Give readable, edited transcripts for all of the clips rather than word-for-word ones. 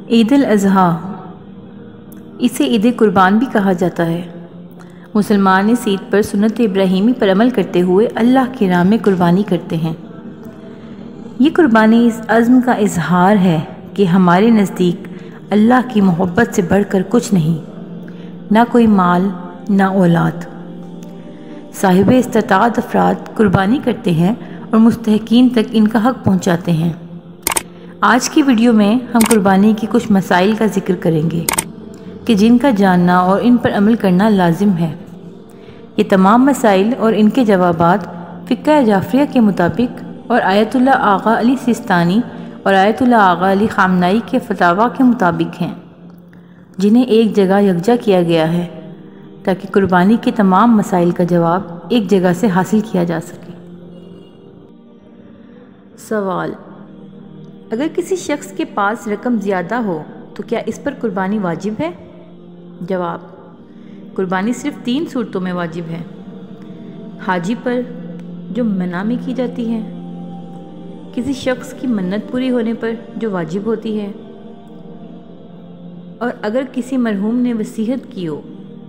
عید الاضحیٰ، اسے عید قربان بھی کہا جاتا ہے۔ مسلمان اس عید پر سنت ابراہیمی پر عمل کرتے ہوئے اللہ کی راہ میں قربانی کرتے ہیں۔ یہ قربانی اس عزم کا اظہار ہے کہ ہمارے نزدیک اللہ کی محبت سے بڑھ کر کچھ نہیں، نہ کوئی مال نہ اولاد۔ صاحب استطاعت افراد قربانی کرتے ہیں اور مستحقین تک ان کا حق پہنچاتے ہیں۔ آج کی ویڈیو میں ہم قربانی کی کچھ مسائل کا ذکر کریں گے کہ جن کا جاننا اور ان پر عمل کرنا لازم ہے۔ یہ تمام مسائل اور ان کے جوابات فقہ جعفریہ کے مطابق اور آیت اللہ آغا علی سیستانی اور آیت اللہ آغا علی خامنائی کے فتاویٰ کے مطابق ہیں، جنہیں ایک جگہ یکجا کیا گیا ہے تاکہ قربانی کے تمام مسائل کا جواب ایک جگہ سے حاصل کیا جا سکے۔ سوال: اگر کسی شخص کے پاس رقم زیادہ ہو تو کیا اس پر قربانی واجب ہے؟ جواب: قربانی صرف 3 صورتوں میں واجب ہے۔ حاجی پر، جو منع میں کی جاتی ہے، کسی شخص کی منت پوری ہونے پر جو واجب ہوتی ہے، اور اگر کسی مرحوم نے وصیت کی ہو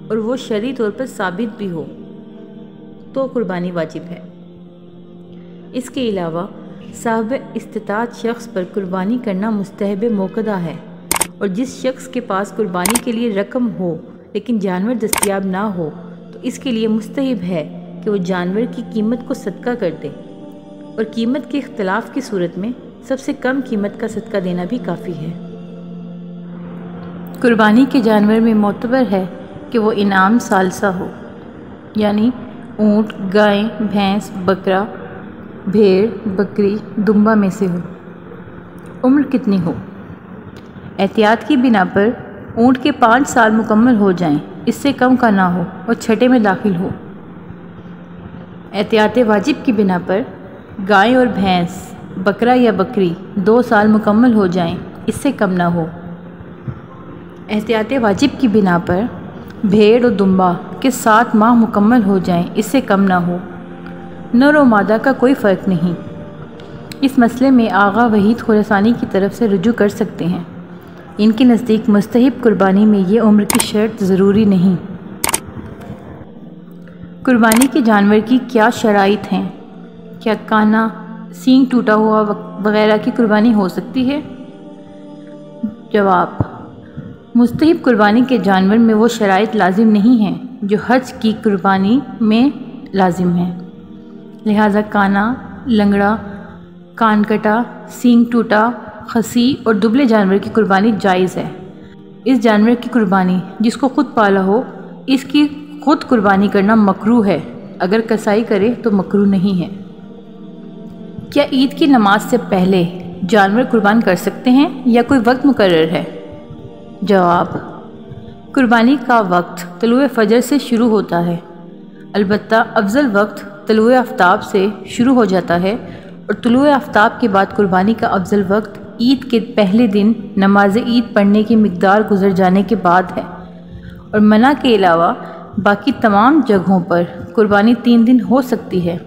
اور وہ شرعی طور پر ثابت بھی ہو تو قربانی واجب ہے۔ اس کے علاوہ صاحب استطاعت شخص پر قربانی کرنا مستحب موقدہ ہے، اور جس شخص کے پاس قربانی کے لیے رقم ہو لیکن جانور دستیاب نہ ہو تو اس کے لیے مستحب ہے کہ وہ جانور کی قیمت کو صدقہ کر دے، اور قیمت کے اختلاف کی صورت میں سب سے کم قیمت کا صدقہ دینا بھی کافی ہے۔ قربانی کے جانور میں معتبر ہے کہ وہ انعام ثالثہ ہو، یعنی اونٹ، گائے، بھینس، بکرا، بھیڑ، بکری، دمبا میں سے ہو۔ عمر کتنی ہو؟ احتیاط کی بنا پر اونٹ کے 5 سال مکمل ہو جائیں، اس سے کم کا نہ ہو اور چھٹے میں داخل ہو۔ احتیاط واجب کی بنا پر گائے اور بھینس، بکرا یا بکری 2 سال مکمل ہو جائیں، اس سے کم نہ ہو۔ احتیاط واجب کی بنا پر بھیڑ اور دمبا کے 7 ماہ مکمل ہو جائیں، اس سے کم نہ ہو۔ نر و مادہ کا کوئی فرق نہیں۔ اس مسئلے میں آغا وحید خراسانی کی طرف سے رجوع کر سکتے ہیں۔ ان کے نزدیک مستحب قربانی میں یہ عمر کی شرط ضروری نہیں۔ قربانی کے جانور کی کیا شرائط ہیں؟ کیا کانا، سینگ ٹوٹا ہوا وغیرہ کی قربانی ہو سکتی ہے؟ جواب: مستحب قربانی کے جانور میں وہ شرائط لازم نہیں ہیں جو حج کی قربانی میں لازم ہیں، لہذا کانا، لنگڑا، کان کٹا، سینگ ٹوٹا، خسی اور دبلے جانور کی قربانی جائز ہے۔ اس جانور کی قربانی جس کو خود پالا ہو، اس کی خود قربانی کرنا مکروہ ہے، اگر کسائی کرے تو مکروہ نہیں ہے۔ کیا عید کی نماز سے پہلے جانور قربان کر سکتے ہیں یا کوئی وقت مقرر ہے؟ جواب: قربانی کا وقت طلوع فجر سے شروع ہوتا ہے، البتہ افضل وقت طلوع آفتاب سے شروع ہو جاتا ہے، اور طلوع آفتاب کے بعد قربانی کا افضل وقت عید کے پہلے دن نماز عید پڑھنے کی مقدار گزر جانے کے بعد ہے، اور منع کے علاوہ باقی تمام جگہوں پر قربانی 3 دن ہو سکتی ہے،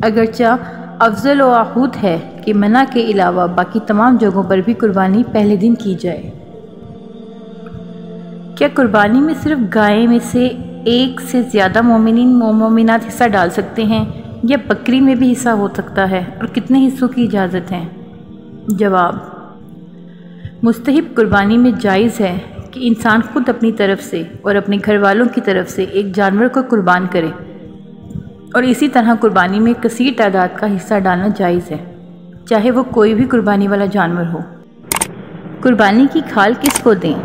اگرچہ افضل و احوط ہے کہ منع کے علاوہ باقی تمام جگہوں پر بھی قربانی پہلے دن کی جائے۔ کیا قربانی میں صرف گائے میں سے ایک سے زیادہ مومنین و مومنات حصہ ڈال سکتے ہیں، یا بکری میں بھی حصہ ہو سکتا ہے، اور کتنے حصوں کی اجازت ہے؟ جواب: مستحب قربانی میں جائز ہے کہ انسان خود اپنی طرف سے اور اپنے گھر والوں کی طرف سے ایک جانور کو قربان کرے، اور اسی طرح قربانی میں کثیر تعداد کا حصہ ڈالنا جائز ہے، چاہے وہ کوئی بھی قربانی والا جانور ہو۔ قربانی کی کھال کس کو دیں؟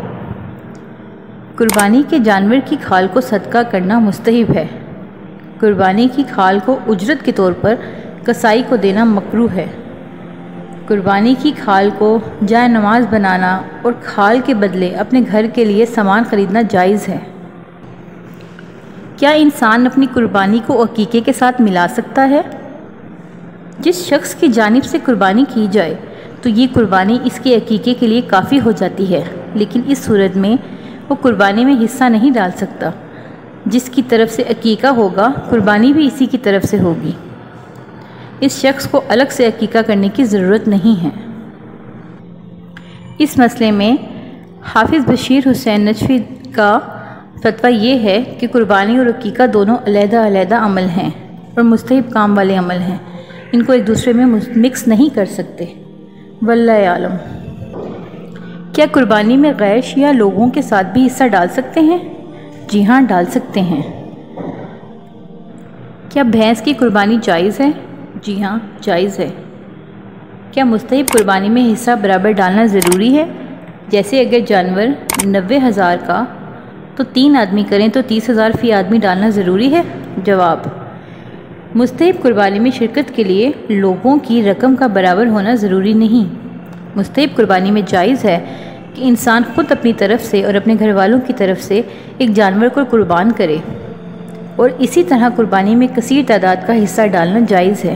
قربانی کے جانور کی کھال کو صدقہ کرنا مستحب ہے۔ قربانی کی کھال کو اجرت کے طور پر کسائی کو دینا مکروہ ہے۔ قربانی کی کھال کو جائے نماز بنانا اور کھال کے بدلے اپنے گھر کے لیے سامان خریدنا جائز ہے۔ کیا انسان اپنی قربانی کو عقیقے کے ساتھ ملا سکتا ہے؟ جس شخص کی جانب سے قربانی کی جائے تو یہ قربانی اس کے عقیقے کے لیے کافی ہو جاتی ہے، لیکن اس صورت میں وہ قربانی میں حصہ نہیں ڈال سکتا۔ جس کی طرف سے عقیقہ ہوگا قربانی بھی اسی کی طرف سے ہوگی۔ اس شخص کو الگ سے عقیقہ کرنے کی ضرورت نہیں ہے۔ اس مسئلے میں حافظ بشیر حسین نجفی کا فتویٰ یہ ہے کہ قربانی اور عقیقہ دونوں علیحدہ علیحدہ عمل ہیں اور مستحب کام والے عمل ہیں، ان کو ایک دوسرے میں مکس نہیں کر سکتے۔ واللہ عالم۔ کیا قربانی میں غیر شیعہ لوگوں کے ساتھ بھی حصہ ڈال سکتے ہیں؟ جی ہاں، ڈال سکتے ہیں۔ کیا بھینس کی قربانی جائز ہے؟ جی ہاں، جائز ہے۔ کیا مستحب قربانی میں حصہ برابر ڈالنا ضروری ہے؟ جیسے اگر جانور 90,000 کا تو 3 آدمی کریں تو 30,000 فی آدمی ڈالنا ضروری ہے؟ جواب: مستحب قربانی میں شرکت کے لیے لوگوں کی رقم کا برابر ہونا ضروری نہیں۔ مستحب قربانی میں جائز ہے کہ انسان خود اپنی طرف سے اور اپنے گھر والوں کی طرف سے ایک جانور کو قربان کرے، اور اسی طرح قربانی میں کثیر تعداد کا حصہ ڈالنا جائز ہے۔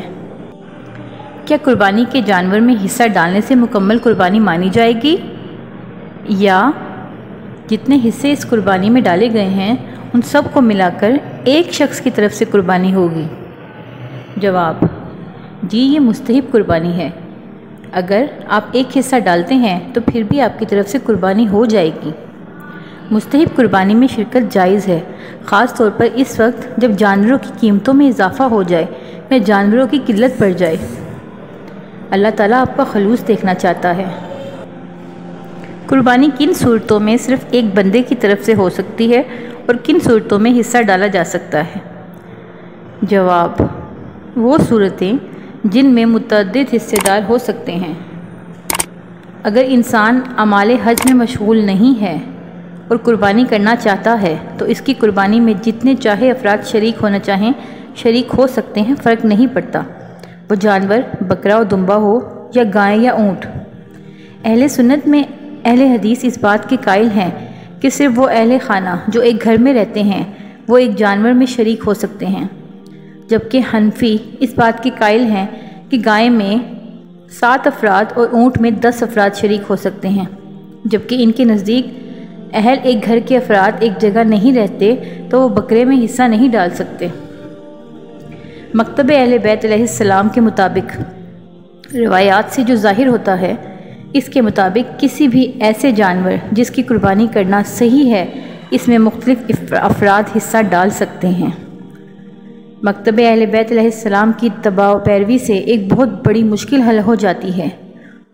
کیا قربانی کے جانور میں حصہ ڈالنے سے مکمل قربانی مانی جائے گی، یا جتنے حصے اس قربانی میں ڈالے گئے ہیں ان سب کو ملا کر ایک شخص کی طرف سے قربانی ہوگی؟ جواب: جی، یہ مستحب قربانی ہے۔ اگر آپ ایک حصہ ڈالتے ہیں تو پھر بھی آپ کی طرف سے قربانی ہو جائے گی۔ مستحب قربانی میں شرکت جائز ہے، خاص طور پر اس وقت جب جانوروں کی قیمتوں میں اضافہ ہو جائے یا جانوروں کی قلت پڑ جائے۔ اللہ تعالیٰ آپ کا خلوص دیکھنا چاہتا ہے۔ قربانی کن صورتوں میں صرف ایک بندے کی طرف سے ہو سکتی ہے اور کن صورتوں میں حصہ ڈالا جا سکتا ہے؟ جواب: وہ صورتیں جن میں متعدد حصے دار ہو سکتے ہیں۔ اگر انسان اعمال حج میں مشغول نہیں ہے اور قربانی کرنا چاہتا ہے تو اس کی قربانی میں جتنے چاہے افراد شریک ہونا چاہیں شریک ہو سکتے ہیں، فرق نہیں پڑتا، وہ جانور بکرا و دمبا ہو یا گائے یا اونٹ۔ اہل سنت میں اہل حدیث اس بات کے قائل ہیں کہ صرف وہ اہل خانہ جو ایک گھر میں رہتے ہیں وہ ایک جانور میں شریک ہو سکتے ہیں، جبکہ حنفی اس بات کے قائل ہیں کہ گائے میں 7 افراد اور اونٹ میں 10 افراد شریک ہو سکتے ہیں، جبکہ ان کے نزدیک اہل ایک گھر کے افراد ایک جگہ نہیں رہتے تو وہ بکرے میں حصہ نہیں ڈال سکتے۔ مکتب اہل بیت علیہ السلام کے مطابق روایات سے جو ظاہر ہوتا ہے، اس کے مطابق کسی بھی ایسے جانور جس کی قربانی کرنا صحیح ہے اس میں مختلف افراد حصہ ڈال سکتے ہیں۔ مکتب اہل بیت علیہ السلام کی اتباع و پیروی سے ایک بہت بڑی مشکل حل ہو جاتی ہے،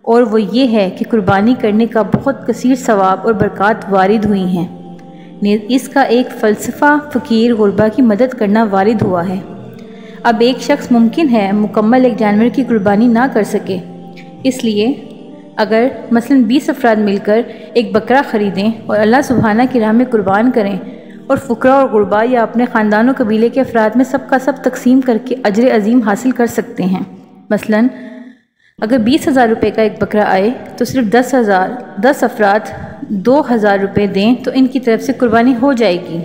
اور وہ یہ ہے کہ قربانی کرنے کا بہت کثیر ثواب اور برکات وارد ہوئی ہیں۔ اس کا ایک فلسفہ فقیر غربا کی مدد کرنا وارد ہوا ہے۔ اب ایک شخص ممکن ہے مکمل ایک جانور کی قربانی نہ کر سکے، اس لیے اگر مثلاً 20 افراد مل کر ایک بکرا خریدیں اور اللہ سبحانہ کی راہ میں قربان کریں اور فقراء اور غربا یا اپنے خاندان و قبیلے کے افراد میں سب کا سب تقسیم کر کے اجر عظیم حاصل کر سکتے ہیں۔ مثلاً اگر 20,000 روپے کا ایک بکرا آئے تو صرف 10 افراد 2,000 روپے دیں تو ان کی طرف سے قربانی ہو جائے گی۔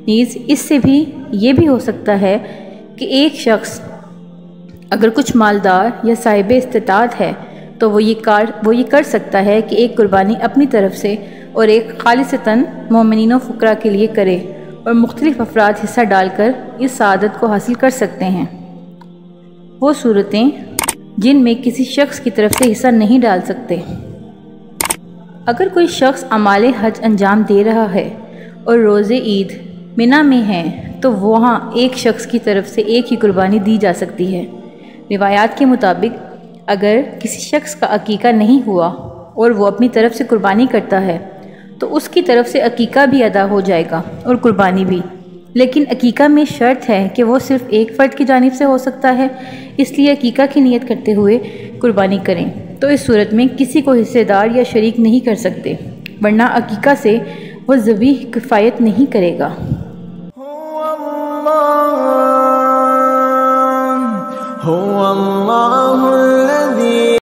نیز اس سے بھی یہ بھی ہو سکتا ہے کہ ایک شخص اگر کچھ مالدار یا صاحب استطاعت ہے تو وہ یہ کر سکتا ہے کہ ایک قربانی اپنی طرف سے اور ایک خالصتاً مومنین و فقراء کے لیے کرے، اور مختلف افراد حصہ ڈال کر اس سعادت کو حاصل کر سکتے ہیں۔ وہ صورتیں جن میں کسی شخص کی طرف سے حصہ نہیں ڈال سکتے۔ اگر کوئی شخص اعمال حج انجام دے رہا ہے اور روز عید منی میں ہے تو وہاں ایک شخص کی طرف سے ایک ہی قربانی دی جا سکتی ہے۔ روایات کے مطابق اگر کسی شخص کا عقیقہ نہیں ہوا اور وہ اپنی طرف سے قربانی کرتا ہے تو اس کی طرف سے عقیقہ بھی ادا ہو جائے گا اور قربانی بھی، لیکن عقیقہ میں شرط ہے کہ وہ صرف ایک فرد کی جانب سے ہو سکتا ہے، اس لیے عقیقہ کی نیت کرتے ہوئے قربانی کریں، تو اس صورت میں کسی کو حصے دار یا شریک نہیں کر سکتے، ورنہ عقیقہ سے وہ ذبیح کفایت نہیں کرے گا۔ هو الله